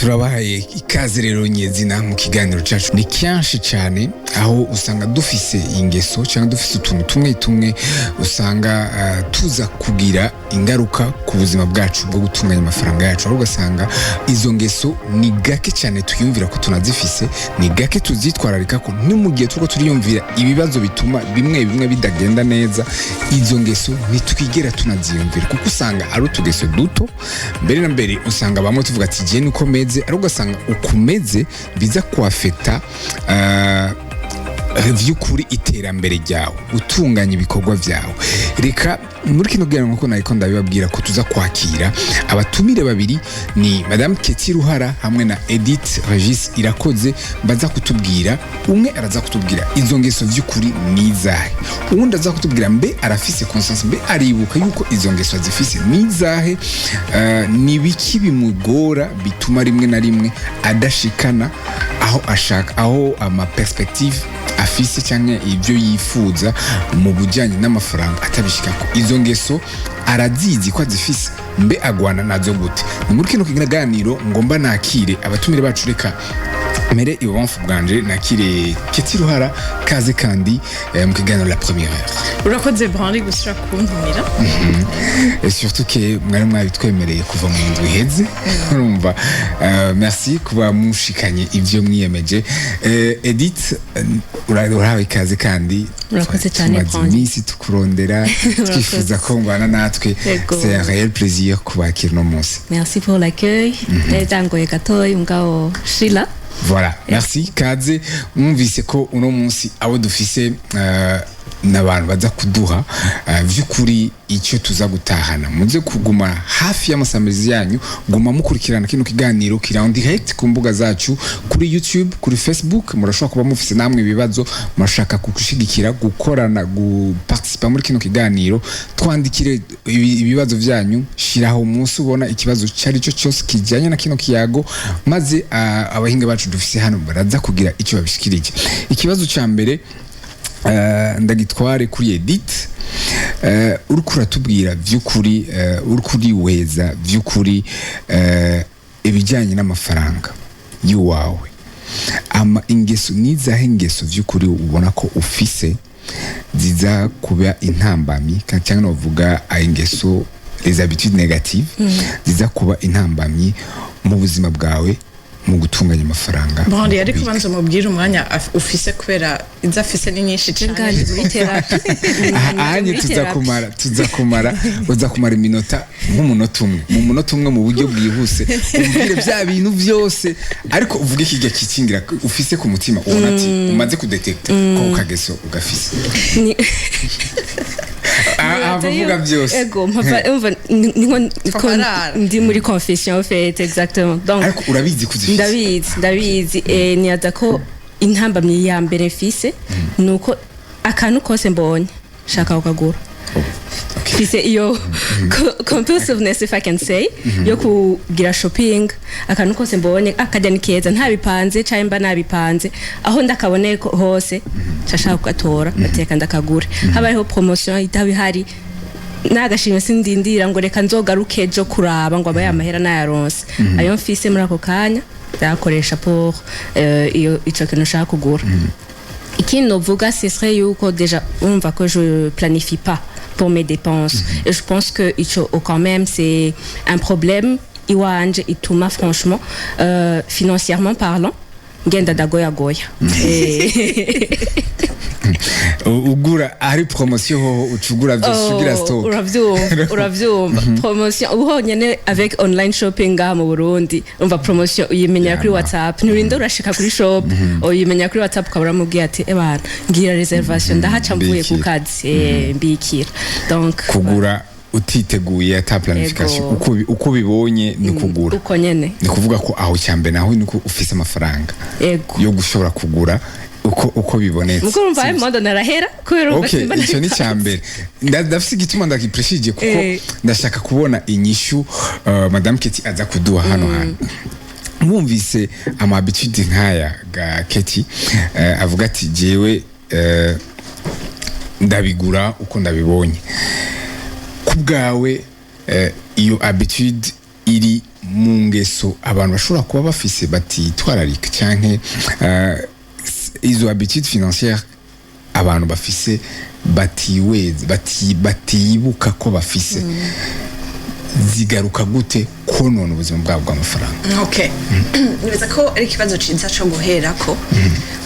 turabahaye ikaze rero nyezina mu kiganiro cyacu. Ni kenshi cyane aho usanga dufise ingeso cyangwa dufise utuntu tumwe usanga tuza kugira ingaruka ku buzima bwacu bwo gutunganya amafaranga yacu, aho ugasanga izo ngeso ni gake cyane tuyumvira ko tunazifise, ni gake tuzitwararika ko ni mu gihe turiko turiyumvira ibibazo bituma bimwe bidagenda neza. Izo ngeso ntitwigera tunaziyumvira kuko usanga ari utugeso duto. Mbere na mbere usanga bamwe tuvuga ati je niko meze, ari ugasanga ukumeze biza kuafekta vy'ukuri iterambere ryawe, utunganya ibikorwa vyawe. Reka muri kino gihe nkuko nariko ndabibabwira ko tuza kwakira abatumire babiri, ni Madame Keti Ruhara hamwe na Edith Regis Irakoze. Baza kutubwira, umwe araza kutubwira izo ngeso vy'ukuri nizahe, uwundi aza kutubwira mbe arafise conscience, mbe aribuka yuko izo ngeso zifise nizahe, ni biki bimugora bituma rimwe na rimwe adashikana aho ashaka, aho ama perspective afise cyangwa ibyo yifuza mu bujyanye n'amafaranga atabishikako. Izo ngeso arazizi ko azifise, mbe agwana nazo gute? Ni muri kino kiganiro ngomba nakire abatumire bacu. Reka mere ibomfu bwanje nakire Keti Ruhara, kaze kandi mu kiganiro la première heure. Urakoze Brandi gusura kuntumira. Et surtout que mwari mwabitwemereye kuva mu ndwi heze, urumva. Merci kuba mushikanye ivyo mwiyemeje. Edith, urahawe kaze kandi. Urakoze cyane Brandi. Misi tukurondera twifuza ko ngwana natwe. C'est un réel plaisir kubakira no munsi. Merci pour l'accueil. Ndangoye gatoyi ngao Sheila. Voilà, merci. Kaze, mwumvise ko uno munsi abo dufise n'abantu baza kuduha vy'ukuri icyo tuza gutahana. Muze kuguma hafi y'amasamirizi yanyu, guma mukurikirana kino kiganiro kiri en direct ku mbuga zacu, kuri YouTube, kuri Facebook. Murashobora kuba mufise namwe ibibazo murashaka kugushigikira, gukorana, guparticipa muri kino kiganiro. Twandikire ibibazo vyanyu, shiraho umunsi ubona ikibazo cyari cyo cyose kijanye na kino kiyago, maze abahinga bacu dufise hano baraza kugira icyo babishikirije. Ikibazo cya mbere ndagitware kuri Edith. Uriko uratubwira vy'ukuri, uriko uriweza vy'ukuri ibijyanye n'amafaranga y'uwawe, ama ingeso nizahe ingeso vy'ukuri ubona ko ufise ziza kuba intambamyi cyangwa novuga ingeso, les habitudes négatives ziza kuba intambamyi mu buzima bwawe mu gutunganya amafaranga? Brandi, ariko banza mubwira umwanya ufise kubera izafise ni nyinshi cyane muri therapy. Ahanye uza kumara iminota nk'umunota umwe, mu munota umwe mu buryo bwihuse umbwire bya bintu byose, ariko uvuge ikijya kikingira ufise ku mutima ubona ati umaze kudetecta ko kageso ugafise. Avuga byose. Ego, ndi muri confession en fait, exactement. Donc ariko urabizi kuzifite? Ndabizi niyaza ko intambamye ya mbere mfise nuko akantu kose mbonye shaka ukagura. Fise iyo compulsiveness, if I can say, yo kugira shopping. Akantu kose mbonye akajya nikeza, ntabipanze cyangwa mba nabipanze, aho ndakabone hose cyashaka kugatora bateka ndakagura. Habayeho promotion itabihari, nagashimye sindindira ngo reka nzogaruke ejo kuraba ngo abaye amahera nayaronse. Ayo mfise muri ako kanya ndakoresha pour iyo ico kintu nshaka kugura. Ikindi novuga, ce serait yuko déjà on va que je planifie pas pour mes dépenses. Et je pense que quand même c'est un problème iwanje ituma franchement financièrement parlant ngenda dagoya ugura ari promotion ho ucugura byusugira stock. Uravyumva promotion uhonyene avec online shopping mu Burundi, umva promotion uyimenya kuri WhatsApp, nurinde urashika kuri shop uyimenya kuri WhatsApp ukabura mubwiye ati ebana ngira reservation ndahaca mvuye ku kazi mbikira. Donc kugura utiteguye ata planification, uko bibonye ni kugura uko nyene, ni kuvuga ko aho cyambe naho ni ko ufise amafaranga yo gushobora kugura uko bibonetse. Muko umva ay modo narahera kubera ubasimba. Icyo ni cyambere ndafise igituma ndagipreshije kuko ndashaka kubona inyishu Madame Keti aza kuduha hano. Mwumvise ama habitude nkaya ga Keti avuga ati jewe ndabigura uko ndabibonye. Kubgawe iyo habitude iri mu ngeso abantu bashobora kuba bafise batitwararika canke izo habitudes financières abantu bafise batiweze batibuka ko bafise zigaruka gute konona ubuzima bwabo bw'amafaranga. Okay. Nibaza ko ari ikibazo ciza co guherako.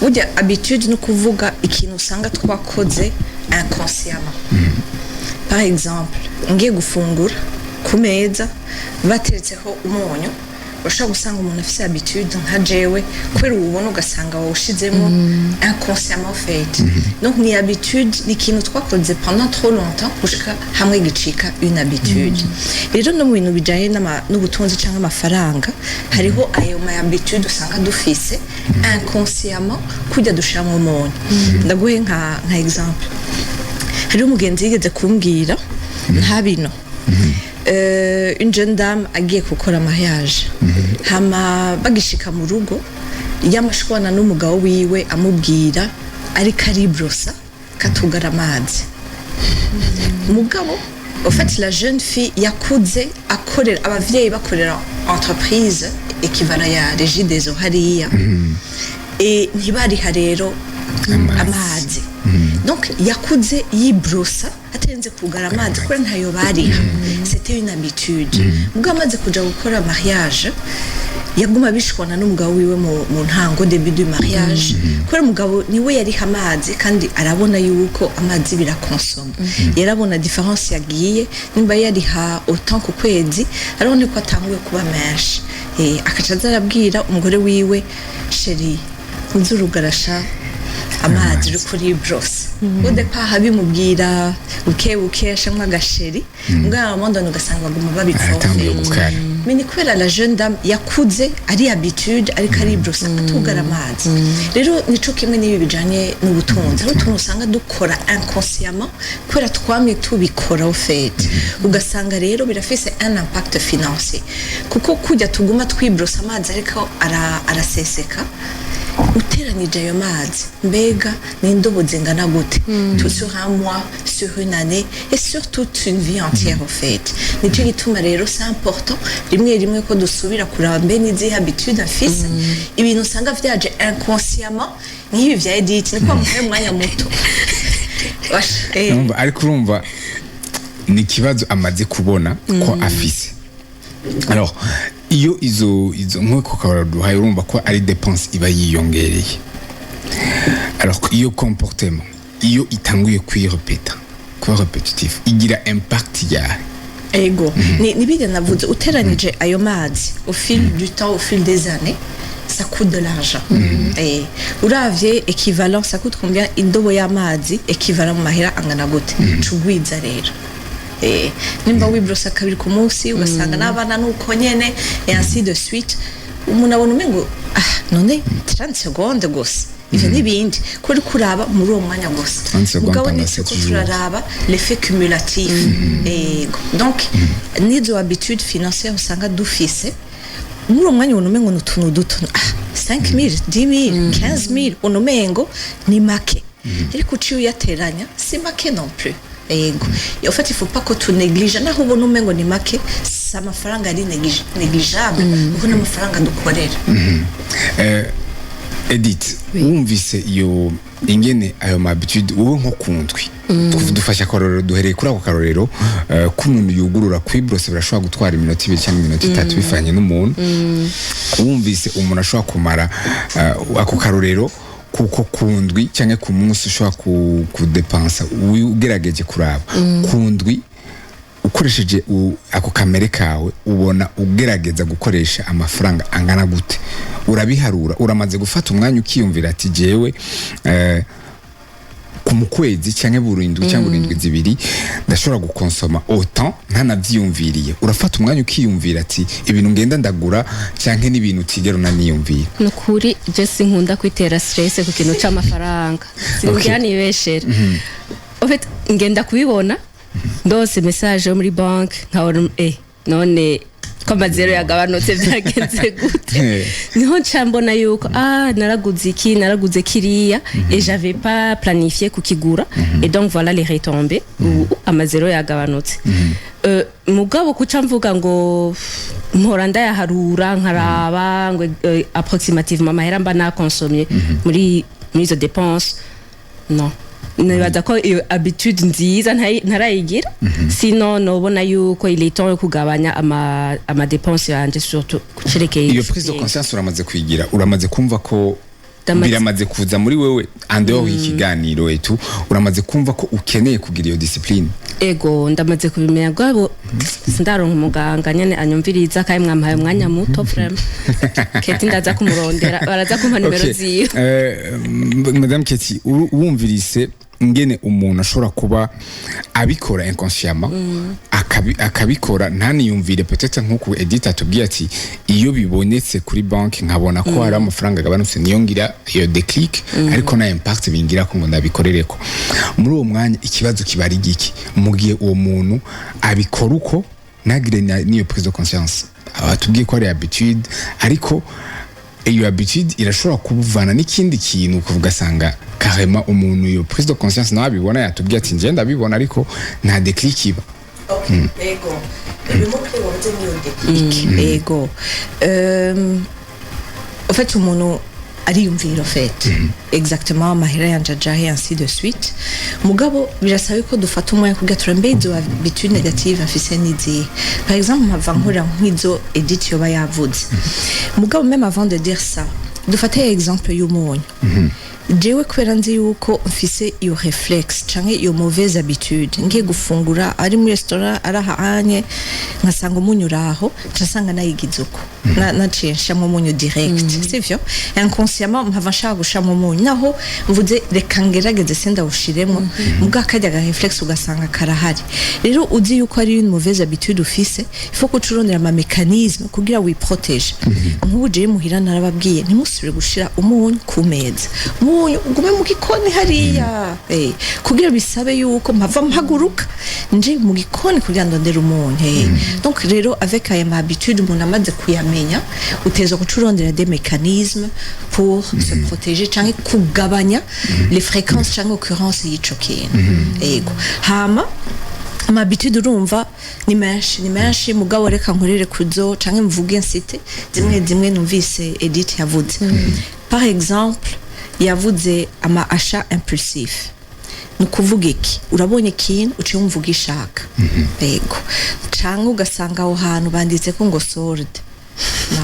Burya habitude no kuvuga ikintu usanga twakoze inconsciemment. Par exemple, ngiye gufungura ku meza bateretseho umunyu, urashobora gusanga umuntu afise habitude nka jewe kubera ubona ugasanga wawushizemo inconsciemment fait. Donc ni habitude ni ikintu twakoze pendant trop longtemps gushika hamwe gicika une habitude. Rero no mu bintu bijanye n'ubutunzi cyangwa amafaranga hariho ayo ma habitude usanga dufise inconsciemment kujya dushira mu muntu. Ndaguhe nka exemple. Hari umugenzi yigeze kumbwira nta bino. Une jeune dame agiye gukora mariage hama bagishika mu rugo yamashwana n'umugabo wiwe amubwira ariko aribrosa katugara amazi. Umugabo en fait la jeune fille yakuze akorera abavyeyi bakorera entreprise equivalent ya Régie des eaux hariya et ntibariha rero amazi. Donc yakuze yibrosa atenze kugara amazi kuri ntayo bariha. C'était une habitude. Ubwo amaze kuja gukora mariage yaguma bishwana n'umugabo wiwe mu ntango début du mariage kuri umugabo niwe yariha amazi kandi arabona yuko amazi birakonsoma. Yarabona difference yagiye nimba yariha autant ku kwezi arabona ko atanguye kuba menshi. Akacaza arabwira umugore wiwe chérie nzurugarasha amazi uri kuri brose ude pa habimubwira buke shamwa agasheri mbwa mondano ugasanga baguma babipfobye. Mini kubera la jeune dame yakuze ari habitude ari kari brose atugara amazi. Rero nico kimwe n'ibi bijanye n'ubutunzi aho tuntu usanga dukora inconsciemment kubera twamye tubikora au fait ugasanga rero birafise un impact financier kuko kujya tuguma twibrose amazi ariko araseseka uteranije ayo mazi mbega n'indobo zingana gute tout sur un mois sur une année et sur toute une vie entière au fait. Nico gituma rero c'est important rimwe ko dusubira kuraba mbe n'izi habitude afise ibintu usanga vyaje inconsciemment nk'ibi vya Edith niko muhe mwanya muto. Ariko urumva ni kibazo amaze kubona ko afise. Alors iyo izo nk'uko kabaduhaye urumva ko ari dépense iba yiyongereye. Alors iyo comportement iyo itanguye kwirepeta ko repetitif igira impact ya ego ni bide navuze uteranije ayo mazi au fil du temps au fil des années ça coûte de l'argent. Et uravye équivalent ça coûte combien indobo y'amazi équivalent mu mahera angana gute cugwiza rero. Nimba wibrosa kabiri ku munsi ugasanga n'abana nuko nyene et ainsi de suite umuntu abona umengo none 30 secondes gusa ivyo n'ibindi kuri kuraba muri uwo mwanya gusa mugabo niko turaraba l'effet cumulatif. Donc nizo habitudes financières usanga dufise muri uwo mwanya ubona umengo n'utuntu duto 5,000 10,000 15,000 unomengo ni make ariko uciye uyateranya si make non plus. En fait il faut pas que tu négliges naho ubona umengo ni make sa mafaranga ari négligeable ubona amafaranga dukorera. Edith wumvise iyo ingene ayo habitude wowe nko kundwi dufasha akarorero duhereye kuri ako karorero k'umuntu yugurura kwibrose birashobora gutwara iminota 2 cyangwa iminota 3 bifanye n'umuntu. Wumvise umuntu ashobora kumara ako karorero kuko kundwi cyangwa ku munsi ushobora kudepansa ugerageje kuraba kundwi ukoresheje ako kamere kawe ubona ugerageza gukoresha amafaranga angana gute. Urabiharura uramaze gufata umwanya ukiyumvira ati jewe ku mukwezi cyangwa burindwi cyangwa burindwi zibiri ndashobora gukonsoma autant ntanavyiyumviriye. Urafata umwanya ukiyumvira ati ibintu ngenda ndagura cyangwa n'ibintu utigera unaniyumvira. Nukuri je sinkunda kwitera stress ku kintu c'amafaranga singira nibeshera. En fait ngenda kubibona ndose message muri bank nkabona none ko amazero yagabanutse byagenze gute niho ncambona yuko naraguze kiriya et j'avais pas planifié kukigura et donc voilà les retombées amazero yagabanutse. Mugabo kuca mvuga ngo mpora ndayaharura nkaraba ngo approximativement amahera mba nakonsomye muri izo dépenses non nibaza ko iyo habitude nziza ntarayigira sino nobona yuko il est temps yo kugabanya ama dépenses yanje surtout kucerekeye iyo prise de conscience uramaze kumva ko biramaze kuza muri wewe andeo y'ikiganiro etu uramaze kumva ko ukeneye kugira iyo discipline ego ndamaze kubimenya gwabo sindaronka umuganga nyene anyumviriza kai mwampaye umwanya muto vraiment Keti ndaza kumurondera baraza kumpa nimero ziyo Madame Keti wumvirise ngene umuntu ashobora kuba abikora inconsciemment akabikora ntaniyumvire peut-être nkuko Edith atubwiye ati iyo bibonetse kuri banki nkabona ko hari amafaranga gabanutse niyo ngira iyo déclic ariko na impact bingira ko ngo ndabikorereko muri uwo mwanya ikibazo kibari giki mugiye uwo muntu abikora uko nagire niyo prise de conscience atubwiye ko ari habitude ariko iyo habitude irashobora kubuvana n'ikindi kintu kuvuga sanga carrément umuntu iyo prise de conscience nawe abibona yatubwiye ati nje ndabibona ariko nta déclic iba ego ibimukwe wonze niyo déclic ego en fait umuntu ariyumvira fait exactement amahera yanje ajahe ainsi de suite mugabo birasaba ko dufata umwanya kugira turambe izo habitude negative afise n'izihe par exemple mpava nkora nk'izo Edith yoba yavuze mugabo même avant de dire ça dufate exemple y'umunyu jewe kubera nzi yuko mfise iyo reflex canke iyo mauvaise habitude ngiye gufungura ari muri restaurant arahanye nkasanga umunyu uraho nsanga nayigize uko naciye nshamo umunyu direct sivyo inconsciemment mpava nshaka gushamo umunyu naho mvuze reka ngerageze senda ushiremo muga kajya ga reflex ugasanga karahari rero uzi yuko ari une mauvaise habitude ufise il faut ko turondera ama mécanisme kugira wiprotege nk'ubu je muhira narababwiye ntimusubire gushira umunyu ku meza ugume mu gikoni hariya kugira bisabe yuko mpava mpaguruka nje mu gikoni kugira ndondera umuntu donc rero avec aya habitude umuntu amaze kuyamenya uteza gucurondera des mécanismes pour se protéger canke kugabanya les fréquences canke occurrence y'ico kintu ego hama amabitude urumva ni menshi mugabo reka nkorere kuzo canke mvuge nsite zimwe numvise Edith yavuze par exemple yavuze ama achat impulsif nukuvuga iki urabonye ikintu uciye umvuga ishaka yego canke ugasanga aho hantu banditse ko ngo sold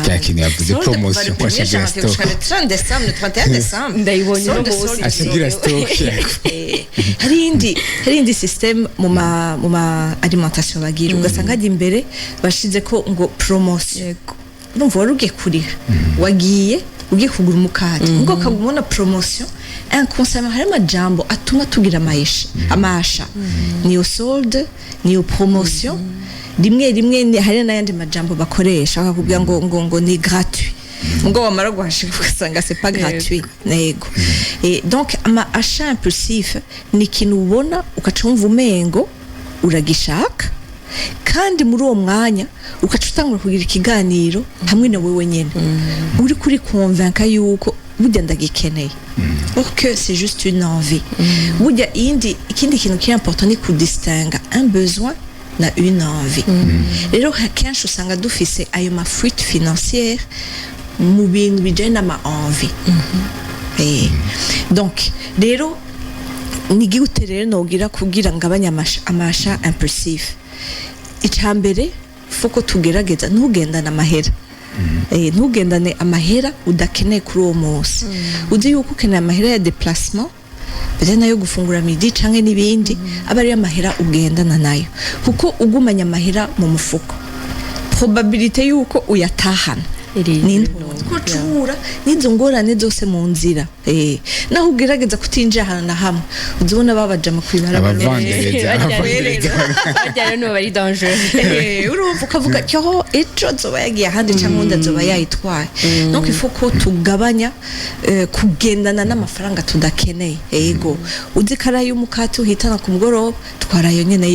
cyakini yavuze promotion kwa shagira stock le 30 décembre le 31 décembre ndayibonye no bose ashagira stock hari indi system mu ma alimentation bagira ugasanga hadi imbere bashize ko ngo promotion urumva warugiye kurira wagiye ugiye kugura umukati ngo kagumona promotion inconsciemment hari amajambo atuma tugira amasha niyo sold niyo promotion rimwe hari n'ayandi majambo bakoresha bakakubwira ngo ni gratuit ngo wamara guhashika ugasanga c'est pas gratuit nego donc ama achat impulsif ni kintu ubona ukacumva umengo uragishaka kandi muri uwo mwanya ukacutangura kugira ikiganiro hamwe na wewe nyene uri kuri convaincre yuko burya ndagikeneye or que c'est juste une envie burya ikindi kintu qui est important ni kudistinga un besoin na une envie rero kenshi usanga dufise ayo ma fuite financière mu bintu bijanye n'ama envie donc rero nigute rero nogira kugira ngabanya amasha impulsif icambere foko tugerageza ntugendana amahera ntugendane amahera udakeneye kuri uwo munsi uzi yuko ukeneye amahera ya déplacement beze nayo gufungura midi canke n'ibindi aba ari amahera ugendana nayo kuko ugumanya amahera mu mufuko probabilité yuko uyatahana ni kucura nizo ngorane zose mu nzira naho ugerageza kutinjira ahantu na hamwe uzibona babajama kwibara bajya no bari danger urumva ukavuga cyo ejo zoba yagiye ahandi cyangwa undi azoba yayitwaye donc il faut ko tugabanya kugendana n'amafaranga tudakeneye yego uzikara y'umukati uhitana ku mugoroba twarayo nyene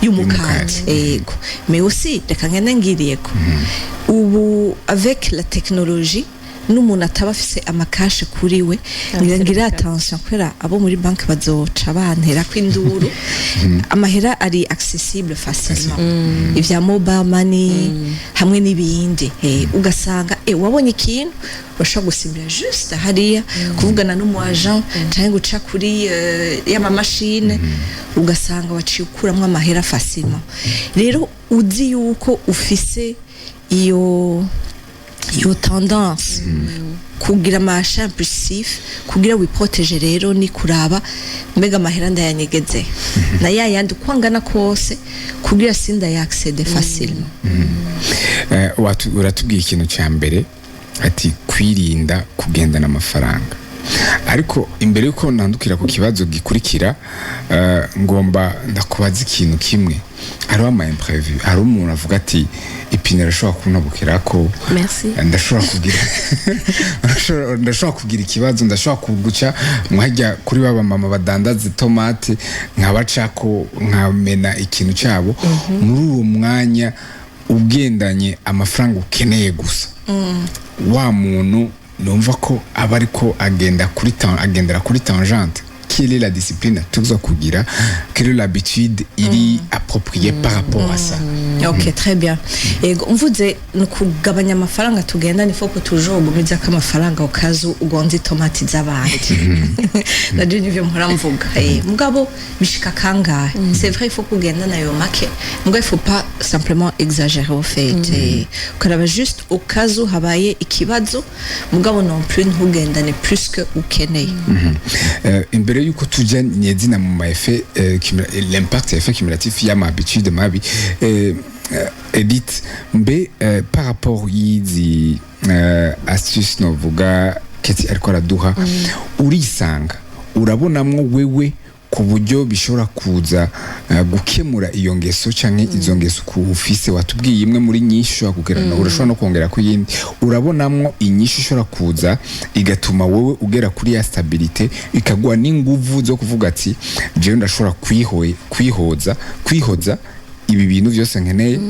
y'umukati yego mais aussi reka ngene ngiriyeko ubu avec la technologie n'umuntu ataba afise amakashe kuri we ngira attention kubera abo muri banki bazoca bantera kw'induru amahera ari accessible facilement ivya mobile money hamwe n'ibindi ugasanga wabonye ikintu urashobora gusimbira juste hariya kuvugana n'umu agent cyangwa guca kuri y'amamashine ugasanga waciye ukuramwo amahera facilement rero uzi yuko ufise iyo tendance kugira amasha impulsif kugira wiproteje rero ni kuraba mbega amahera ndayanyegeze na yandi kwangana kose kugira sinda yaccede facilement uratubwiye ikintu cya mbere ati kwirinda kugendana amafaranga ariko imbere yuko nandukira ku kibazo gikurikira ngomba ndakubaza ikintu kimwe hariho ama imprévu hari umuntu avuga ati ipine arashobora kunabukira ko ndashobora kugira ikibazo ndashobora kuguca mwajya kuri baba mama badandaza tomate nkabacako nkamena ikintu cyabo muri uwo mwanya ugendanye amafaranga ukeneye gusa wa muntu numva ko aba ariko agendera kuri tangente quelle est la discipline tuzo kugira quelle est l'habitude iri appropriée par rapport à ça. Ok, très bien. Ego mvuze nukugabanya amafaranga tugenda nifo ko toujours gumiza ko amafaranga ukazu ugonze tomati z'abandi nabyo nivyo mpora mvuga mugabo bishika kangahe c'est vrai il faut kugenda nayo make mugabo il faut pas simplement exagérer au fait ukaraba juste ukazu habaye ikibazo mugabo non plus ntugendane plus que ukeneye imbere yuko tujya nyezina mu maeffet l'impact effet cumulatif ya ma habitude mabi Edith mbe par rapport yizi astuce novuga keti ariko araduha urisanga urabonamwo wewe ku buryo bishobora kuza gukemura iyo ngeso canke izo ngeso ku ufise watubwiye imwe muri nyinshi kugerana urashobora no kongera ku yindi urabonamwo inyinshi ishobora kuza igatuma wowe ugera kuri ya stabilité ikagwa n'inguvu zo kuvuga ati je ndashobora kwihoza ibi bintu byose nkeneye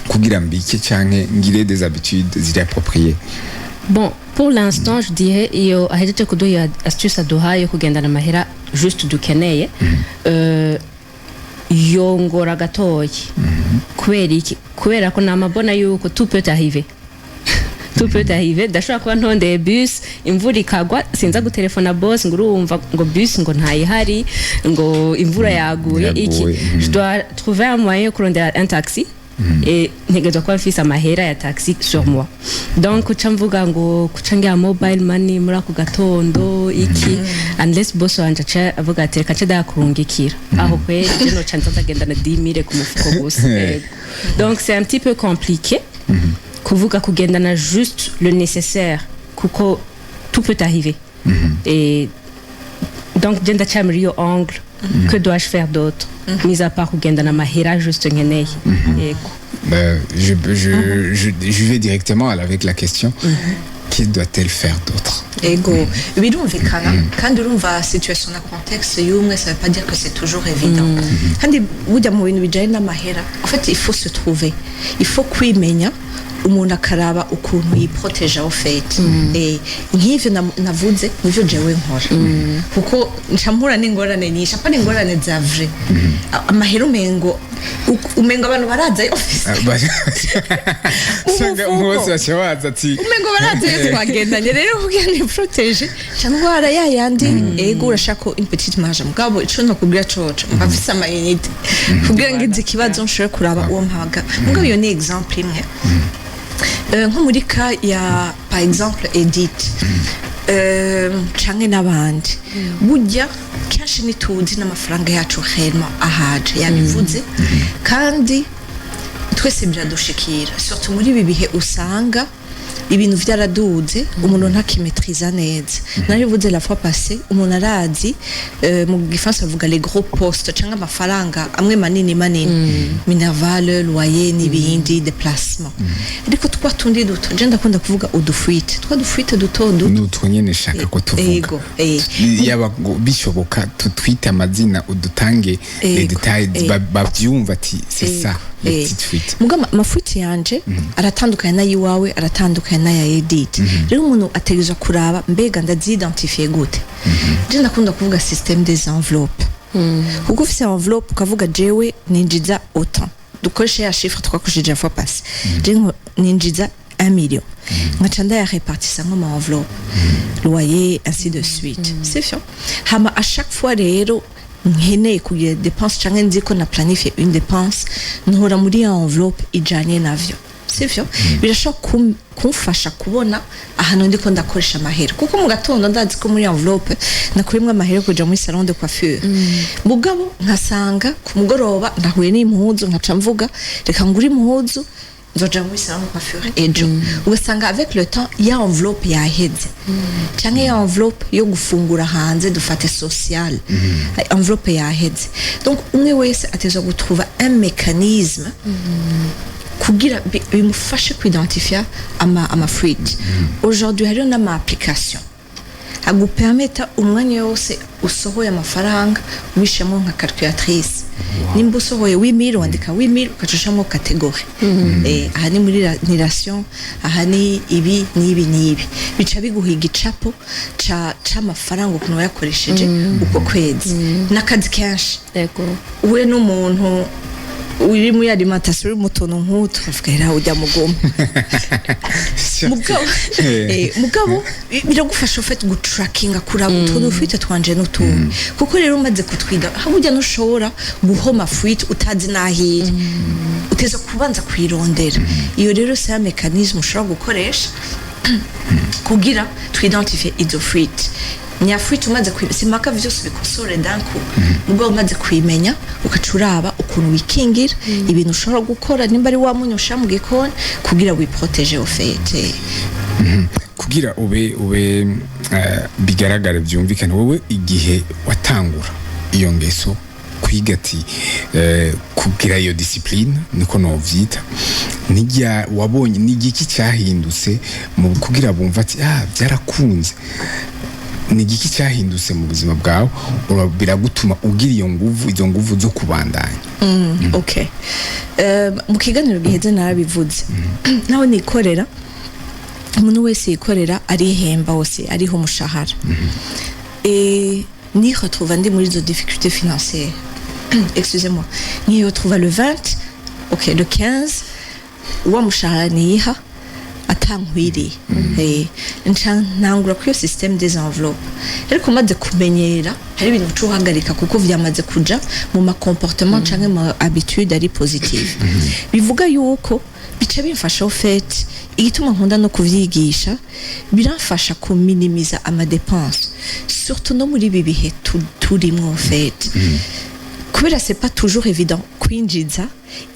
kugira mbike canke ngire des habitudes ziri appropriées. Bon, pour l'instant, je dirais iyo ahejeje kuduha astuce aduhaye kugendana amahera juste dukeneye yongora gatoyi kubera ko namabona yuko tout peut arriver ndashobora kuba ntondeye bus imvura ikagwa sinza gutelefona boss ngo urumva ngo bus ngo ntayihari ngo imvura yaguye iki je dois trouver un moyen kurondera un taxi et ntegerezwa kuba mfise amahera ya taxi sur moi donc kuca mvuga ngo kuca ngira mobile money muri ako gatondo iki unless boss wanje aca avuga ati reka nce ndakurungikira aho kwe je no chance ndagendana 10,000 ku mufuko gusa donc c'est un petit peu compliqué kuvuga kugendana juste le nécessaire kuko tout peut arriver et donc je ndaca muri yo angle que dois-je faire d'autre mis à part kugendana amahera juste nkeneye je vais directement avec la question que doit-elle faire d'autre? Ego birumvikana kandi urumva situation na contexte yumwe ça veut pas dire que c'est toujours évident kandi burya mu bintu bijanye n'amahera en fait il faut se trouver il faut kwimenya umuntu akaraba ukuntu yiproteje au fait nk'ivyo navuze nivyo jewe nkora kuko ncamura n'ingorane nyinshi apa n'ingorane za vrai amahera umengo abantu baraza office sanga umwose washabaza ati umengo baraza twagendanye rero kugira ni proteje cyangwa yayandi ego urashaka une petite marge mugabo ico nakubwira coco mbafise amayinite kugira ngo izi kibazo nshobore kuraba uwo mpaga mugabo iyo ni exemple imwe nko muri ka ya par exemple Edith canke n'abandi burya kenshi nituzi n'amafaranga yacu hema ahaje yabivuze kandi twese biradushikira surtout muri ibi bihe usanga ibintu vyaraduze umuntu ntakimetriza neza narivuze la fois passée umuntu arazi mu gifaransa avuga les gros postes cyangwa amafaranga amwe manini minerval loyer n'ibindi déplacement ariko twatundi duto je ndakunda kuvuga udufuite duto n'utwo nyene shaka ko tuvuga yaba bishoboka tutwite amazina udutange les détails bavyumva ati c'est ça les petites fuites muga amafuti yanje aratandukanye n'ayiwawe aratandukanye n'aya Edith rero umuntu ategerezwa kuraba mbega ndazidentifie gute je nakunda kuvuga système des enveloppes kuko ufise enveloppe ukavuga jewe ninjiza autant dukoreshe ya chiffre twakoresheje fois passé je ninjiza 1 million ngaca ndayarepartisa nko ma enveloppe loyer ainsi de suite c'est sûr hama à chaque fois rero nkeneye kugira dépense canke nzi ko na planifier une dépense ntora muri enveloppe ijanye navyo sivyo birashobora kumfasha kubona ahantu ndiko ndakoresha amahera kuko mu gatondo ndazi ko muri enveloppe nakurimwe amahera kuja muri salon de coiffure mugabo nkasanga ku mugoroba ndahuye n'impuzu nkaca mvuga reka ngura impuzu nzoja muri salon de coiffure ejo ugasanga avec le temps ya enveloppe yaheze canke ya enveloppe yo gufungura hanze dufate social enveloppe yaheze donc umwe wese ateza gutrouva un mécanisme kugira bimufashe kuidentifia ama fruit aujourd'hui hariyo n'ama application agupermeta umwanya wose usohoye amafaranga wishemo nka calculatrice nimba usohoye 8000 wandika 8000 ukacushamo category aha ni muri nilation aha ni ibi n'ibi bica biguhiga icapo ca amafaranga ukuntu yakoresheje uko kwezi n'akazi kenshi we n'umuntu uri muri alimentation uri mutono nk'utu avuga ujya mugoma mugabo biragufasha ufite gutrackinga kuraba utuntu ufite twanje n'utuntu kuko rero umaze kutwida habujya nushobora guhoma fruit utazi nahiri uteza kubanza kwirondera iyo rero c'est un mécanisme ushobora gukoresha kugira twidentifie izo fruit nyafuite umaze simaka vyose bikosore danku mugabo umaze kwimenya ukacuraba ukuntu wikingira ibintu ushobora gukora nimba ari wa munyu usha mu gikoni kugira wiprotege ofete kugira ube bigaragara byumvikana wowe igihe watangura iyo ngeso kwiga ati kugira iyo discipline niko novyita nijya wabonye nigiki cyahindutse mu kugira bumva ati byarakunze ni igiki cyahindutse mu buzima bwawe biragutuma ugira izo nguvu zo kubandanya okay mu kiganiro giheze narabivuze naho nikorera umuntu wese yikorera arihemba wose ariho umushahara ni retrouve ndi muri izo difficultés financières excusez-moi ni retrouve le 20 okay le 15 wa mushahara niha atankwiriye ntangura kuri système des enveloppes ariko maze kumenyera hari ibintu ucuhagarika kuko vyamaze kuja mu ma comportement canke ma habitude ari positive bivuga yuko bica bimfasha fait igituma nkunda no kuvyigisha biramfasha ku minimiza ama dépenses surtout no muri bibihe turimo fait kubera c'est pas toujours évident kwinjiza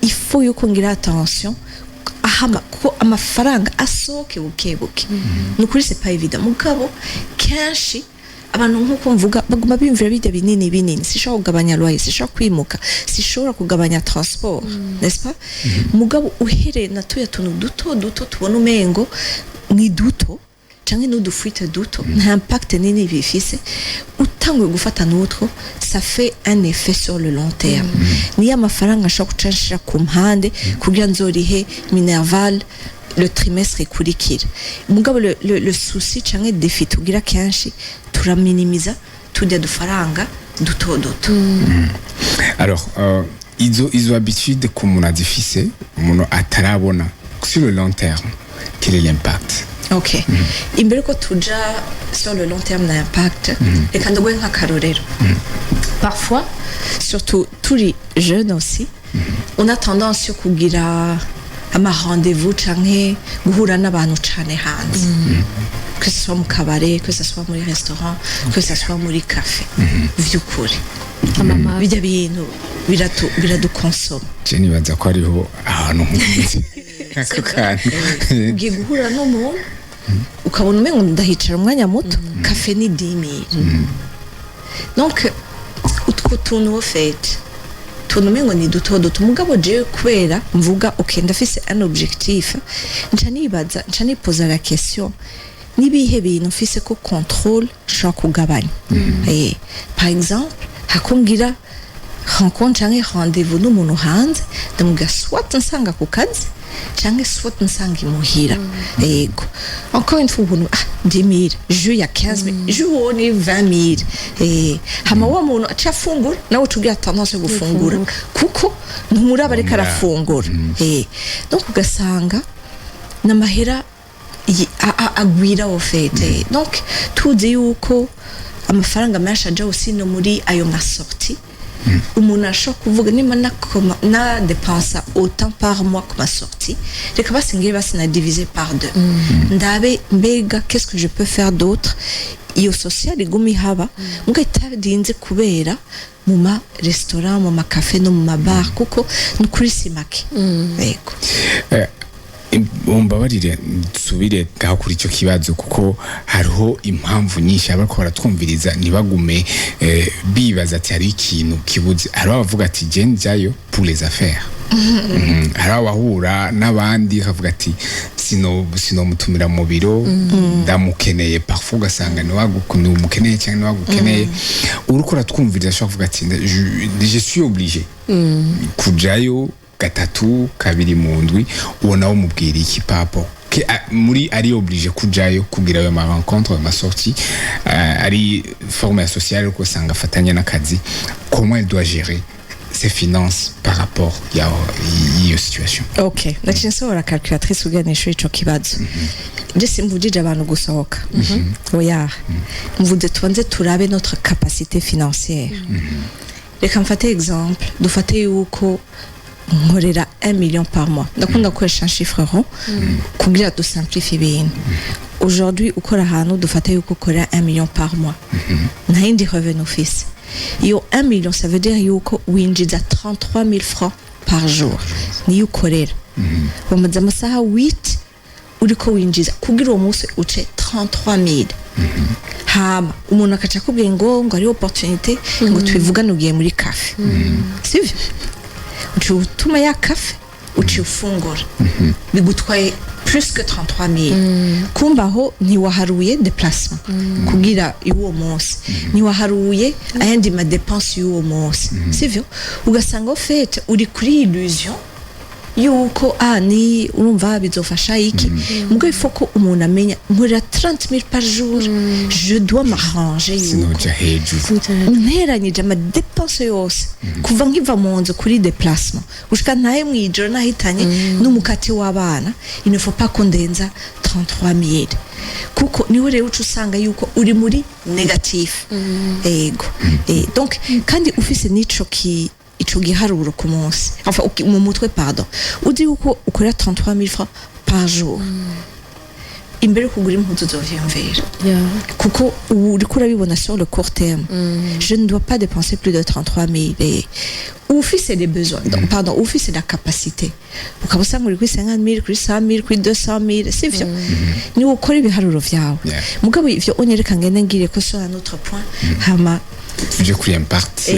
il faut yuko ngira attention ahama ko amafaranga asoke bukebuke nukuri c'est pas évident mugabo kenshi abantu nkuko mvuga baguma bimvira bijya binini sishobora kugabanya loyer sishobora kwimuka sishobora kugabanya transport n'est-ce pas mugabo uhereye natuye tuntu duto tubona umengo ni duto canke n'udufuite duto nta impact nini bifise utangwe gufata n'utwo ça fait un effet sur le long terme ni amafaranga ashobora gucanshira ku mpande kugira nzorihe minerval le trimestre ikurikira mugabo le souci canke défi tugira kenshi turaminimiza tujya dufaranga duto alors izo habitude ko umuntu azifise umuntu atarabona sur le long terme quel est l'impact? Ok. Imbere ko tuja sur le long terme d'impact, reka ndogwe nk'akarorero. Parfois, surtout tous les jeunes aussi, on a tendance yo kugira ama rendez-vous canke guhura n'abantu cane hanze. Que ce soit mu kabare, que ce soit muri restaurant, que ce soit muri café. Vyukuri. Bijya bintu biradukonsoma. Je nibaza ko ariho ahantu nk'uko ako kantu ugiye guhura n'umuntu ukabona umengo ndahicara umwanya muto café ni 10,000 donc utwo tuntu au fait tuntu umengo ni duto mugabo je kwera mvuga okay ndafise un objectif nca nipoza la question nibihe bintu mfise ko contrôle nshobora kugabanya par exemple hakungira rencontre canke rendez-vous n'umuntu hanze ndamubwira soit nsanga ku kazi canke soit nsanga imuhira yego encore une fois ubuntu 10 000 je ya 15 000 je woni 20 000 hama wa muntu aca afungura nawe utugira tendance yo gufungura kuko ntumuraba ariko arafungura donc ugasanga n'amahera agwira ofete donc tuzi yuko amafaranga menshi aja aussi no muri ayo masorti umuntu ashobora kuvuga niba na dépensa autant par mois que ma sortie reka basingire basina diviser par 2 ndabe mbega qu'est-ce que je peux faire d'autre iyo social igumi haba mbwa itadinze kubera mu ma restaurant mu ma café no mu ma bar kuko nukuri simake yego umbabarire nsubire gaho kuri icyo kibazo kuko hariho impamvu nyinshi abariko baratwumviriza ntibagume bibaza ati hari ikintu kibuze hari abavuga ati je njyayo pour les affaires hari abahura n'abandi kavuga ati sino mutumira mu biro ndamukeneye parfois ugasanga ni umukeneye cyangwa niwagukeneye uriko uratwumviriza ashobora kuvuga ati je suis obligé kujayo gatatu kabiri mu ndwi ubona wo mubwira iki papo muri ari obligé kujayo kugira yo ma rencontre ma sortie ari forme sociale ko sanga fatanya n'akazi comment elle doit gérer ses finances par rapport à iyo situation. Okay, nachinsora calculatrice uganisho ico kibazo. Je simvujije abantu gusohoka. Oya. Mvuze tubanze turabe notre capacité financière. Reka mfate exemple, dufate yuko nkorera 1 million par mois. Ndakunda gukoresha un chiffre rond kugira du simplifie ibintu. Aujourd'hui ukora ahantu dufate yuko ukora 1 million par mois. Nta yindi revenu ufise. Iyo 1 million ça veut dire yuko winjiza 33 000 francs par jour. Niyo ukorera. Bamaze amasaha 8 uriko winjiza kugira uwo munsi uce 33 000. Hama umuntu akaca kubwiye ngo ari opportunité ngo twivugane ugiye muri cafe. Sivyo? Utuma ya cafe uci ufungura. Bigutwaye plus que 33 000. Kumbaho ntiwaharuye déplacement kugira uwo munsi. Ntiwaharuye ayandi ma dépense y'uwo munsi. Sivyo? Ugasanga fait uri kuri illusion yuko ni urumva bizofasha iki mugo ifo ko umuntu amenya nkorera 30 000 par jour je dois m'arranger yuko nteranyije ama dépense yose kuva nkiva mu nzu kuri déplacement ushika ntaye mwijoro nahitanye n'umukati w'abana il ne faut pas kondenza 33 000 kuko niho rero usanga yuko uri muri négatif ego donc kandi ufise nico ico giharuro ku munsi enfin mu mutwe pardon udi uko ukora 33 000 francs par jour imbere kugura impuzu zovyumvira kuko uri kurabibona sur le court terme je ne dois pas dépenser plus de 33 000 et ufise des besoins donc pardon ufise la capacité ukabusanga uri kuri 50 000 kuri 100 000 kuri 200 000 sivyo ni ukora ibiharuro vyawe mugabo ivyo onyereka ngene ngire ko sur un autre point hama je kuri impact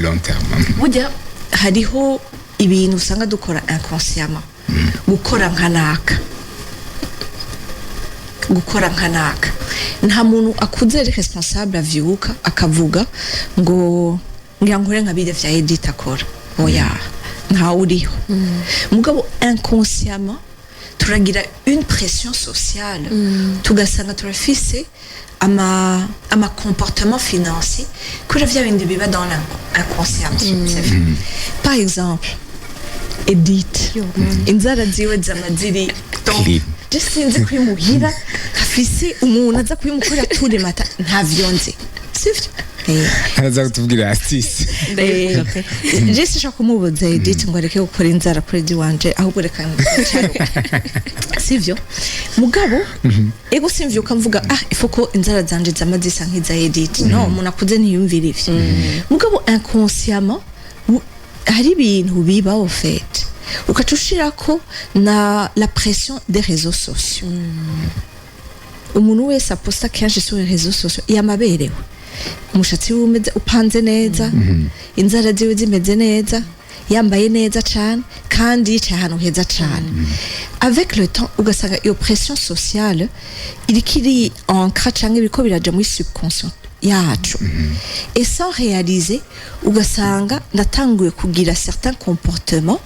long terme burya hariho ibintu usanga dukora inconsciemment gukora nkanaka nta muntu akuze ari responsable avyuka akavuga ngo ngiyankore nka bide vya Edith akora oya nta uriho mugabo inconsciemment turagira une pression sociale tugasanga turafise ama comportement financier que vya bindi biba dans l'inconscient. Par exemple Edith inzara ziwe zamaziri sinzi kwimuhira afise umuntu aza kwimukora turi mata ntavyonze sivyo araza kutubwira astuce je shaka kumubuza Edith ngo areke gukora inzara kuri diwanje ahubwo reka sivyo mugabo ego simvyo ukamvuga ifo ko inzara zanje zamazisa nkiza Edith no umuntu akuze ntiyumvira ivyo mugabo inconsciemment hari ibintu biba au fait ukacushirako na la pression des réseaux sociaux umuntu wese aposta kenshi sur les réseaux sociaux yamaberewe umushatsi wumeze upanze neza inzara ziwe zimeze neza yambaye neza cyane kandi yicaye ahantu heza cyane avec le temps ugasanga iyo pression sociale irikiri ancrée cyangwa ibiko biraje muri subconscient yacu et sans réaliser ugasanga ndatanguye kugira certains comportements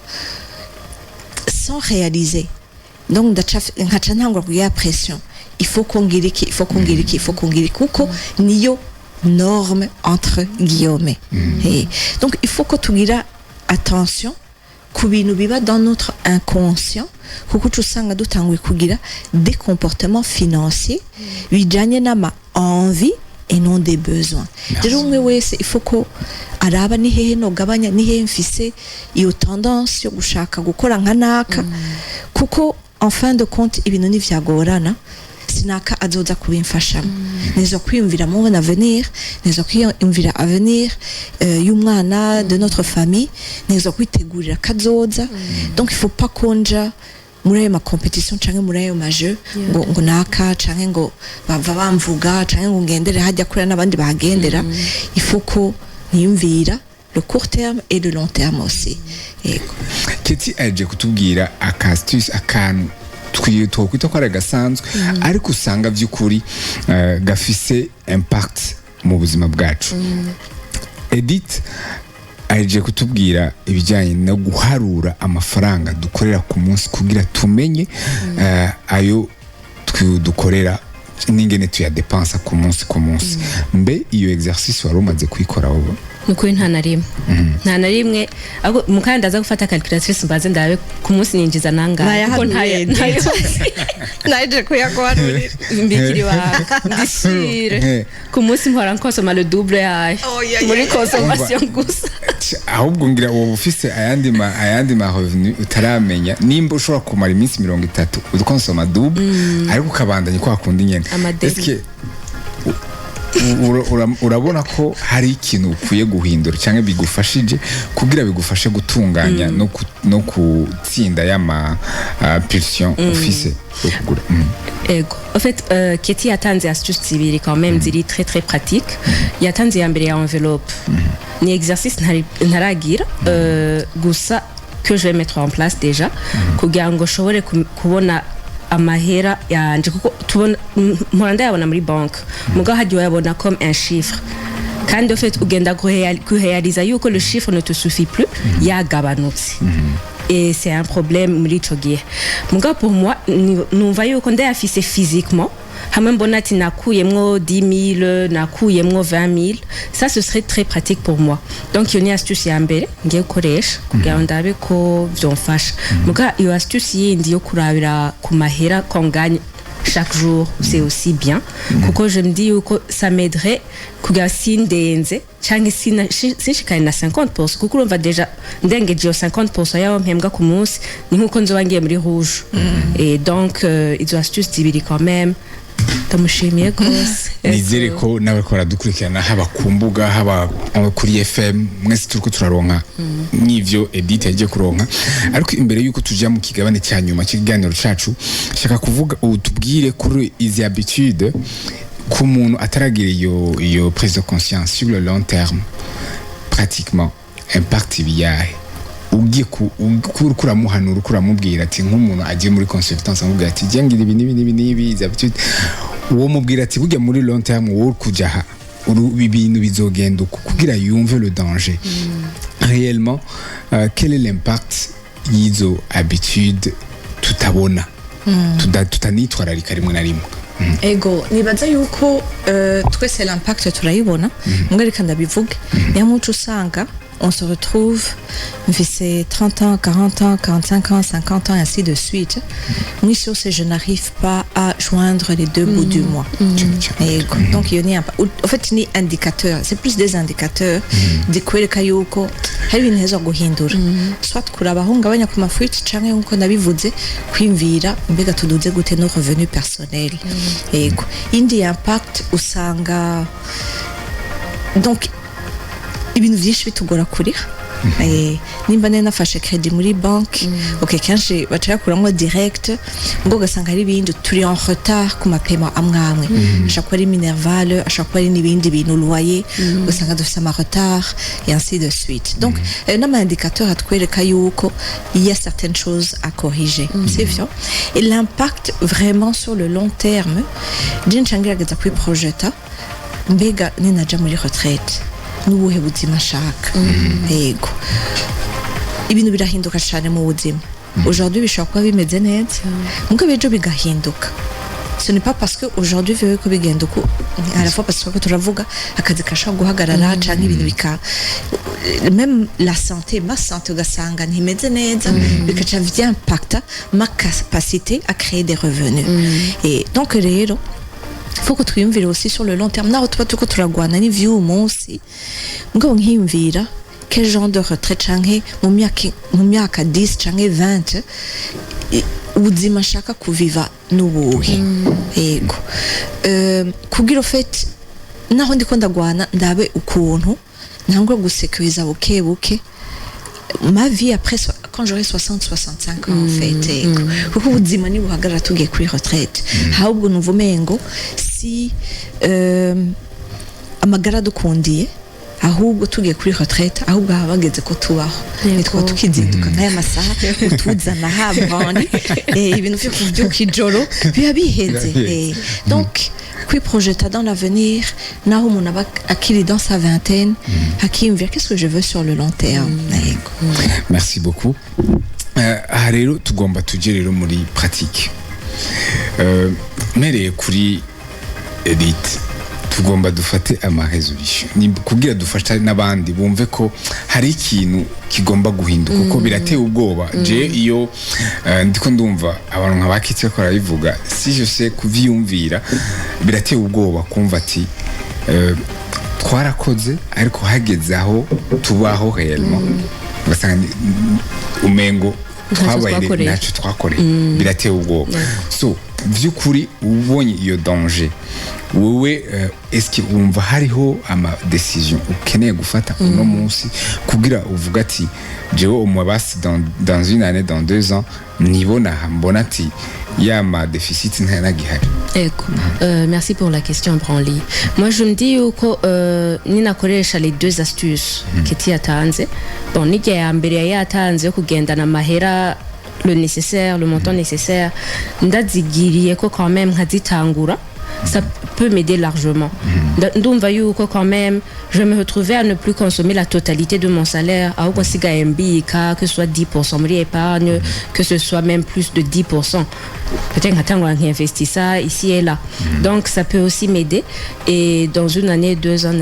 sans réaliser donc nkaca ntangura kugira pression il faut qu'on ngira iki kuko niyo norme entre guillemets et donc il faut que tugira attention ku bintu biba dans notre inconscient kuko usanga dutanguye kugira des comportements financiers bijanye n'ama envie et non des besoins. Rero umwe wese il faut ko araba ni hehe no gabanya ni hehe mfise iyo tendance yo gushaka gukora nka naka kuko en fin de compte ibintu n'ivyagorana sinaka azoza kubimfashamo nizo kwiyumvira mu avenir nizo kwiyumvira avenir y'umwana de notre famille nizo kwitegurira kazoza donc il faut pas konja muri ayo competition canke muri ayo majeu ngo naka canke ngo bava bamvuga canke ngo ngendere hajya kuri n'abandi bagendera il faut ko niyumvira le court terme et le long terme aussi. Keti aje kutubwira akastuce akantu twokwita ko ari gasanzwe ariko usanga by'ukuri gafise impact mu buzima bwacu. Edith aje kutubwira ibijyanye no guharura amafaranga dukorera ku munsi kugira tumenye ayo dukorera n'ingene tuyadepansa ku munsi mbe iyo exercice wari umaze kuyikora wowe nukuri nta na rimwe ahubwo mukanda aza gufata calculatrice mbaze ndabe ku munsi ninjiza nangahe kuko naje kuyaguharurira mbikiri wawe ndishire ku munsi mpora nkosoma le double yayo muri consommation gusa ahubwo ngira uwo ufise ayandi ma revenu utaramenya nimba ushobora kumara iminsi 30 udukonsoma double ariko ukabandanya kwa kundi nyene eske urabona ko hari ikintu ukwiye guhindura cyangwa bigufashije kugira bigufashe gutunganya no kutsinda y'ama pulsion office ukugura ego en fait Keti yatanze astuce zibiri quand même ziri très très pratique yatanze ya mbere ya enveloppe ni exercice ntaragira gusa que je vais mettre en place déjà kugira ngo shobore kubona amahera yanje kuko tubona mpora ndayabona muri banque muga hadi wayabona comme un chiffre kandi en fait ugenda kurealiza yuko le chiffre ne te suffit plus yagabanutse et c'est un problème muri ico gihe muga pour moi numva yuko ndayafise physiquement hamwe mbona ati nakuyemwo 10 000 nakuyemwo 20 000 ça ce serait très pratique pour moi donc iyo ni astuce ya mbere ngiye gukoresha kugira ngo ndabe ko vyomfasha muga iyo astuce yindi yo kurabira ku mahera qu'on gagne chaque jour c'est aussi bien kuko je me dis yuko ça m'aiderait kugira sindenze cyangwa sinshikane na 50% kuko urumva deja ndengeje 50% yaho mpembwa ku munsi ni nkuko nzoba ngiye muri rouge et donc izo astuce zibiri quand même tamushimiye kose nizere ko nawe ko radukurikirana haba ku mbuga haba kuri FM mwese turiko turaronka n'ivyo Edith yaje kuronka ariko imbere yuko tujya mu kigabane cya nyuma cy'iganiro cacu shaka kuvuga utubwire kuri izi habitude ku muntu ataragira iyo prise de conscience sur le long terme pratiquement impact biyahe ugiye kuramuhanura ukuramubwira ati nk'umuntu agiye muri consultance amubwira ati jengira ibi izi habitude uwo mubwira ati burya muri long terme wo kujaha ibintu bizogenda kugira yumve le danger réellement quel est l'impact y'izo habitude tutabona tutanitwararika rimwe na rimwe ego nibaza yuko twese l'impact turayibona mwereka ndabivuge niyo muco usanga on se retrouve, c'est 30 ans, 40 ans, 45 ans, 50 ans, ainsi de suite. Moi, sur ce, je n'arrive pas à joindre les deux bouts du mois. Donc, il y a en fait, il y a un indicateur. C'est plus des indicateurs. De quoi le kayoko, hari ibintu heza guhindura. Soit kurabaho ngabanya ku mafuite canke nkuko nabivuze kwimvira mbega tuduze gute no revenu personnel. Ego. Indi impact usanga donc ibintu byinshi bitugora kuriha nimba nene nafashe credit muri banque ok kenshi bacayakuramwo direct ngo gasanga ari ibindi turi en retard ku mapaiement amwamwe ashaka ko ari minerval ashaka ko ari n'ibindi bintu loyer usanga dufite ama retard et ainsi de suite donc n'ama indicateur atwereka yuko il y a certaines choses à corriger c'est vrai et l'impact vraiment sur le long terme d'une changira gaza kwi projeta mbega ninaja muri retraite n'ubuhe buzima nshaka yego ibintu birahinduka cyane mu buzima aujourd'hui bishobora kuba bimeze neza mugabo ejo bigahinduka ce n'est pas parce que aujourd'hui vewe ko bigenda uko à la fois parce que turavuga akazi kashaka guhagarara canke ibintu bika même la santé ma santé ugasanga ntimeze neza bikaca vyimpacta ma capacité à créer des revenus et donc rero faut que twiyumvire aussi sur le long terme naho tuba tuko turagwana n'ivy'uwo munsi mugabo nkiyumvira quel genre de retraite canke mu myaka 10 canke 20 ubuzima nshaka kuviva n'ubuhe yego kugira ufite naho ndiko ndagwana ndabe ukuntu ntangwa gusekuriza buke buke ma vie après quand j'aurai 60-65 ans en fait kuko ubuzima ni buhagarara tugiye kuri retraite ahubwo numva umengo si amagara dukundiye ahubwo tugiye kuri retraite ahubwo habageze ko tubaho nitwa tukizinduka nk'aya masaha utuzana habandi ibintu byo kuvyuka ijoro biba biheze donc kwiprojeta dans l'avenir naho umuntu aba akiri dans sa vingtaine hakiyumvira qu'est-ce que je veux sur le long terme merci beaucoup aha rero tugomba tujye rero muri pratique mpereye kuri Edith tugomba dufate amaresolution ni kugira dufasha n'abandi bumve ko hari ikintu kigomba guhinduka kuko birateye ubwoba je iyo ndiko ndumva abantu nk'abakitse ko arabivuga si je sais kuvyumvira birateye ubwoba kumva ati twarakoze ariko hageze aho tubaho réellement basanga umengo twabaye nacu twakoreye birateye ubwoba so vyukuri ubonye iyo danger wowe eski wumva hariho ama decision ukeneye gufata uno munsi kugira uvuga ati jewe umwabasi dans une année dans 2 ans nibona mbona ati ya ma déficit ntanagihari merci pour la question Branly moi je me dis uko ninakoresha les 2 astuces Keti yatanze bon nige ya mbere yatanze yo kugendana mahera le nécessaire le montant nécessaire ndazigiriye ko quand même nkazitangura ça peut m'aider largement. Donc, quand même, je me retrouvais à ne plus consommer la totalité de mon salaire, à que ce soit 10% de l'épargne, que ce soit même plus de 10%. Peut-être qu'on investit ça ici et là. Donc, ça peut aussi m'aider. Et dans une année, 2 ans,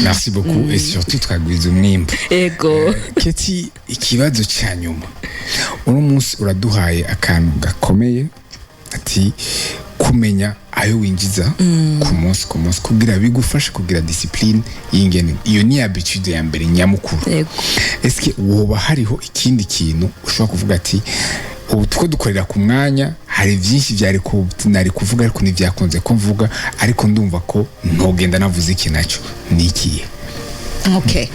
merci beaucoup. Et surtout, tu mwimbo. Ego. Keti, ikibazo cha nyuma. Uno munsi uraduhaye akantu gakomeye ati kumenya ayo winjiza ku munsi kugira bigufashe kugira discipline y'ingene iyo ni habitude ya mbere nyamukuru eske woba hariho ikindi kintu ushobora kuvuga ati ubu tuko dukorera ku mwanya hari byinshi byari ko nari kuvuga ariko nivyakunze ko mvuga ariko ndumva ko ntogenda navuze iki naco ni ikiye okay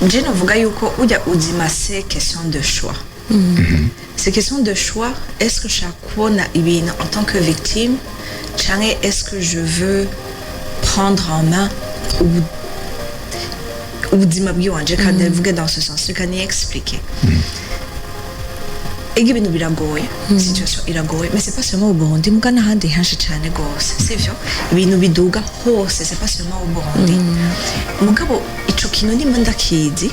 je novuga yuko ujya uzima c'est question de choix. C'est question de choix. Est-ce que chaque fois en tant que victime, est-ce que je veux prendre en main ou dire dans ce sens, je can expliquer. Ibintu biragoye situation iragoye mais c'est pas seulement au Burundi mugana handi hanshi cyane gose sivyo ibintu biduga hose c'est pas seulement au Burundi mugabo ico kintu nimba ndakizi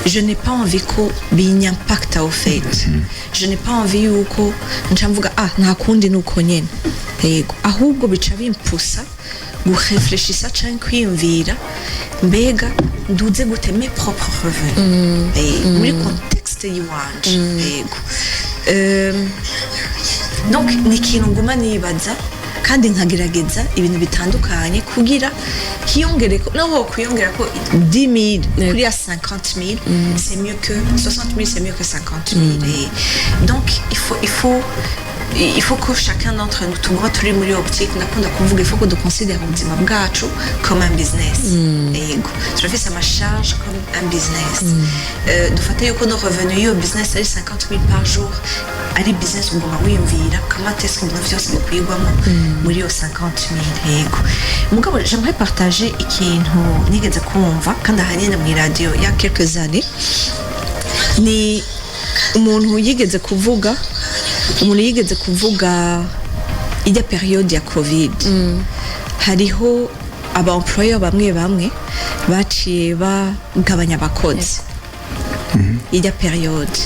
je n'ai pas envie ko binyampacta au fait je n'ai pas envie yuko ncamvuga nta kundi nuko nyene yego ahubwo bica bimpusa guréfléchissa cyane kwiyumvira mbega nduze gute mes propres revenus muri contexte yiwanje yego donc ni ikintu nguma nibaza kandi nkagerageza ibintu bitandukanye kugira kiyongereko naho kuyongera ko 10 000 kuri 50 000 c'est mieux que 60 000 c'est mieux que 50 000 et donc il faut que chacun d'entre nous tugomba turi muri optique nakunda kuvuga il faut que de considérer ubuzima bwacu comme un business yego turafise amacharge comme un business dufate yuko no revenu yo business ari 50 000 par jour ari business ugomba wiyumvira comment est-ce que ibintu vyose bikwigwamo muri yo 50 000 yego mugabo j'aimerais partager ikintu nigeze kumva kandi ahanini mu radio il y a quelques années ni umuntu yigeze kuvuga umuntu yigeze kuvuga ijya periode ya covid hariho aba employer bamwe bamwe baciye bagabanya abakozi ijya periode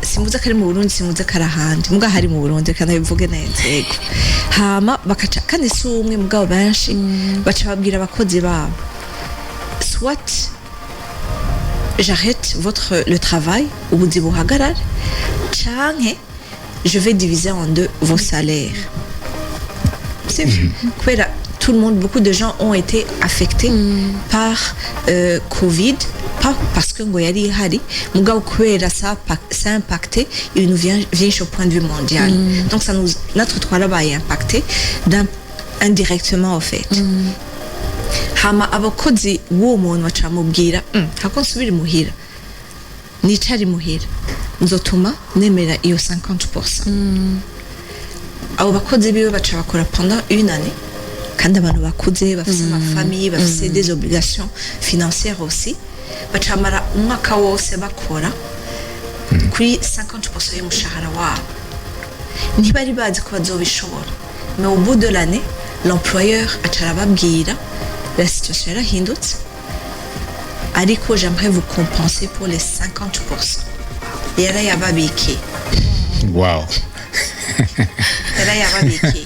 simuze ko ari mu Burundi simuze ko ari ahandi muga hari mu Burundi kandi bivuge neza yego hama bakaca kandi si umwe mugabo benshi baca babwira abakozi babo soit j'arrête le travail ubuzi buhagarare canke je vais diviser en deux vos salaires c'est kubera tout le monde beaucoup de gens ont été affectés par Covid pas parce que ngo yari ihari mugabo kubera ça a impacté il nous vient au point de vue mondial donc ça nous notre twarabaye impacté indirectement au fait hama abakozi w'uwo muntu bacamubwira hako nsubira muhira nicari muhira nzotuma nemera iyo 50% abo bakozi biwe baca bakora pendant une année kandi abantu bakuze bafise amafamille bafise des obligations financières aussi bacamara umwaka wose bakora kuri 50% y'umushahara wabo ntibari bazi ko bazobishobora mais au bout de l'année l'employeur acara babwira la situation yarahindutse ariko j'aimerais vous compenser pour les 50% yarayababikiye wow yarayababikiye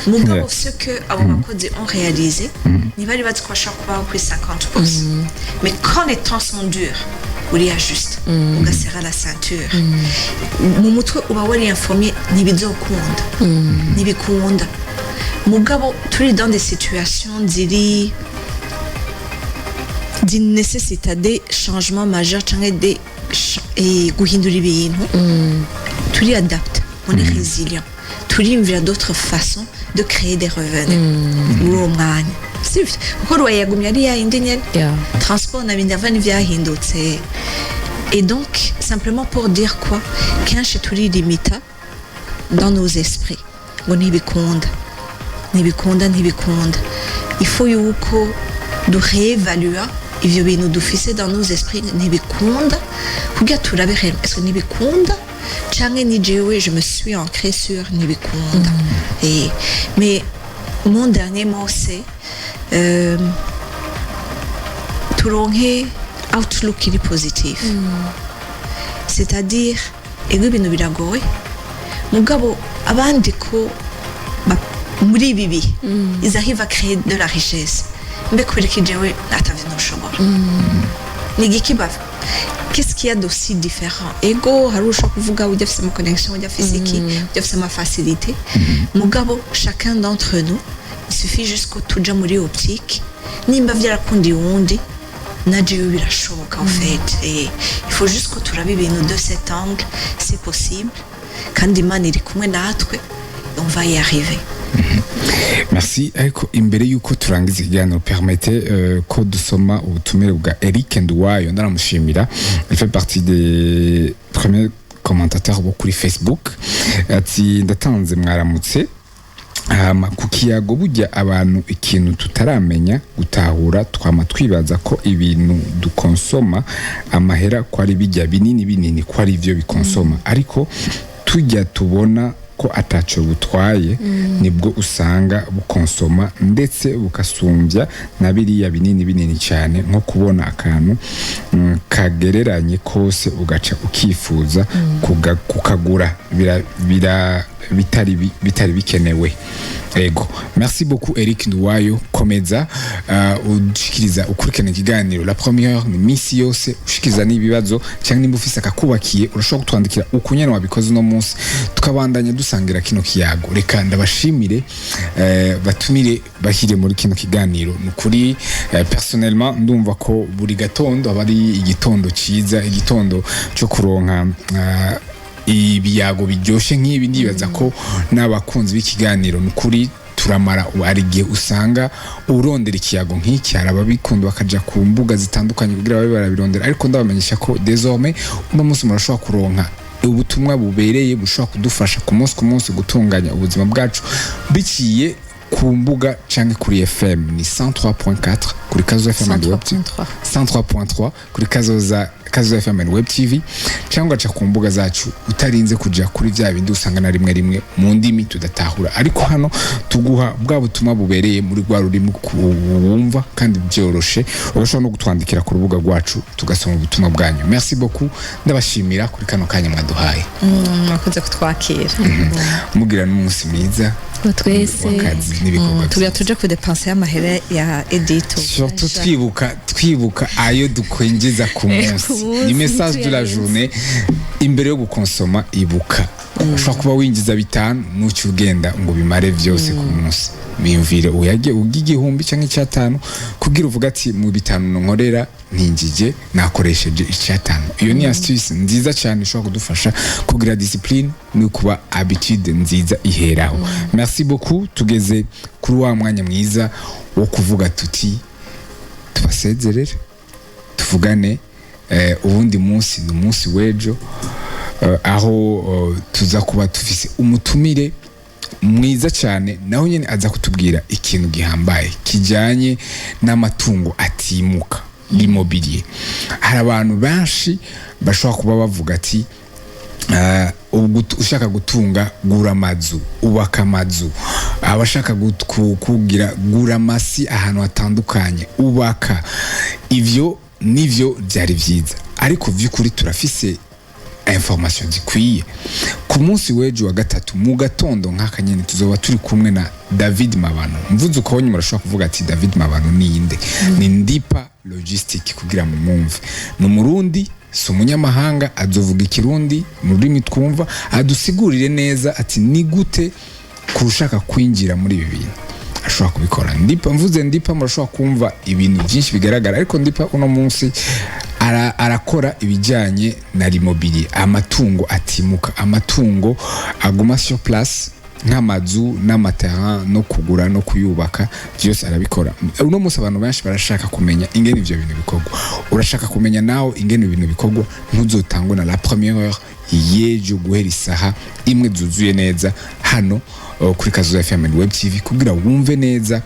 mugabo ce que abo bakozi ont réalisé ntibari bazi ko bashobora kubaho kuri 50% mais quand les temps sont durs uri ajuste ugasera la ceinture mu mutwe uba wari informé ntibizokunda ntibikunda mugabo turi dans des situations d'une nécessité des changements majeurs cyangwa des guhindura ibintu turi adapte on est résilient turimvira d'autres façons de créer des revenus muri uwo mwanya sivyo kuko ruwayagumye ari yayindi nyene transport na bindi avana ivyahindutse et donc simplement pour dire quoi kenshi turi limita dans nos esprits ngo ntibikunda il faut yuko duréévalua ivyo bintu dufise dans nos esprits ntibikunda kugira turabe est-ce que ntibikunda canke ni jewe je me suis ancré sur ntibikunda mais mon dernier mot c'est turonke outlook iri positive c'est-à-dire ego ibintu biragoye mugabo abandi ko muri bibi ils arrivent à créer de la richesse mbe kubera ko jewe atavye noshobora nigiki bava qu'est-ce qu'il y a d'aussi différent ego hari ushobora kuvuga ujya afise ama connexion ujya afise iki ujya afise ama facilité mugabo chacun d'entre nous il suffit juste ko tuja muri optique nimba vyarakundi uwundi na jewe birashoboka en fait et il faut juste ko turabe ibintu de cet angle c'est possible kandi Imana iri kumwe natwe on va y arriver. Merci. Ariko imbere yuko turangiza ikiganiro permettez ko dusoma ubutumire bwa Eric Nduwayo ndaramushimira. Il fait partie des premiers commentateurs bo kuri Facebook. Ati ndatanze mwaramutse. Ku kiyago burya abantu ikintu tutaramenya gutahura twama twibaza ko ibintu dukonsoma amahera ko ari bijya binini ko ari ivyo bikonsoma ariko tujya tubona ko ataco butwaye nibwo usanga bukonsoma ndetse bukasumbya na biriya binini cyane nko kubona akantu kagereranye kose ugaca ukifuza kukagura bitari bikenewe. Ego, merci beaucoup Eric Nduwayo. Komeza ushikiriza ukurikirana ikiganiro la première ni misi yose ushikiriza n'ibibazo cyangwa nimba ufise akakubakiye urashobora kutwandikira ukunyene wabikoze no munsi tukabandanya dusangira kino kiyago. Reka ndabashimire batumire bahire muri kino kiganiro. Nukuri personnellement ndumva ko buri gatondo abari igitondo ciza, igitondo cyo kuronka ibiyago biryoshe nk'ibi ndibaza ko n'abakunzi b'ikiganiro nukuri turamara arigiye usanga urondera ikiyago nk'iki arababikunda bakaja ku mbuga zitandukanye kugira babe barabirondera ariko ndabamenyesha ko désormais uno munsi murashobora kuronka ubutumwa bubereye bushobora kudufasha ku munsi gutunganya ubuzima bwacu biciye ku mbuga canke kuri FM ni 103.4 kuri Kazo FM 103.3 kuri Kazoza Kazoza FM and Web TV cyangwa aca ku mbuga zacu utarinze kuja kuri vya bindi usanga na rimwe rimwe mu ndimi tudatahura, ariko hano tuguha bwa butumwa bubereye muri rwa rurimi wumva kandi byoroshe. Ugashobora no gutwandikira ku rubuga rwacu tugasoma ubutumwa bwanyu. Merci beaucoup, ndabashimira kuri kano kanya mwaduhaye. Mwakoze kutwakira. Mugira n'umunsi mwiza twese wakazi n'ibikorwa tugira tuje kudepansa y'amahera ya Edito. Surtout twibuka ayo dukwinjiza ku munsi. Ni message de la journée imbere yo gukonsoma ibuka. Ushobora kuba winjiza 5 n'uci ugenda ngo bimare vyose ku munsi. Biyumvire uyage ugigihumbi canke 5 kugira uvuga ati mu 5 nkorera ntinjije nakoresheje 5. Iyo ni astuce nziza cyane ishobora kudufasha kugira discipline no kuba habitude nziza iheraho. Merci beaucoup, tugeze kuri wa mwanya mwiza wo kuvuga tuti tubasezerere tuvugane ubundi munsi ni umunsi wejo, aho tuza kuba tufise umutumire mwiza cyane naho nyene aza kutubwira ikintu gihambaye kijanye n'amatungo atimuka, l'immobilier. Hari abantu benshi bashobora kuba bavuga ati ushaka gutunga gura amazu, ubaka amazu. Abashaka kugira gura amasi ahantu hatandukanye, ubaka. Ivyo nivyo byari vyiza, ariko vy'ukuri turafise information zikwiye. Ku munsi wejo wa gatatu mu gatondo nk'aka nyene tuzoba turi kumwe na David Mabano. Mvuze uko nyuma urashobora kuvuga ati David Mabano ni inde? Ni Ndipa Logistic kugira mu mwumve. No Murundi, si umunyamahanga, azovuga ikirundi mu rurimi twumva, adusigurire neza ati ni gute kurushaka kwinjira muri ibi bintu ashobora kubikora. Ndipa, mvuze Ndipa murashobora kumva ibintu byinshi bigaragara, ariko Ndipa uno munsi arakora ibijyanye na l'immobilier, amatungo atimuka, amatungo aguma sur place nk'amazu n'amaterrain no kugura no kuyubaka, byose arabikora. Uno munsi abantu benshi barashaka kumenya ingene ivyo bintu bikorwa. Urashaka kumenya nawe ingene ibintu bikorwa, ntuzotangwe na la première heure yejo guhera isaha imwe zuzuye neza hano kuri Kazoza FM and Web TV kugira wumve neza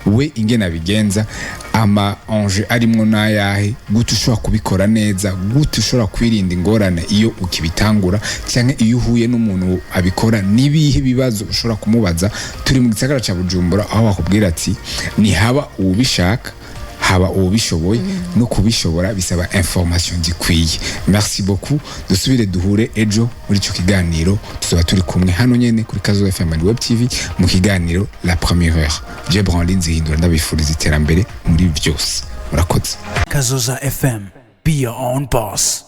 we ingene abigenza, ama ange arimwo nayahe, gute ushobora kubikora neza, gute ushobora kwirinda ingorane iyo ukibitangura, cyangwa iyo uhuye n'umuntu abikora nibihe bibazo ushobora kumubaza. Turi mu gisagara ca Bujumbura aho bakubwira ati ni haba ubishaka haba ubishoboye, no kubishobora bisaba information zikwiye. Merci beaucoup, dusubire duhure ejo muri cyo kiganiro tuzoba turi kumwe hano nyene kuri Kazoza FM and Web TV mu kiganiro la première heure. Je Branlin Zihindura ndabifuriza iterambere muri byose. Murakoze. Kazoza FM, be your own boss.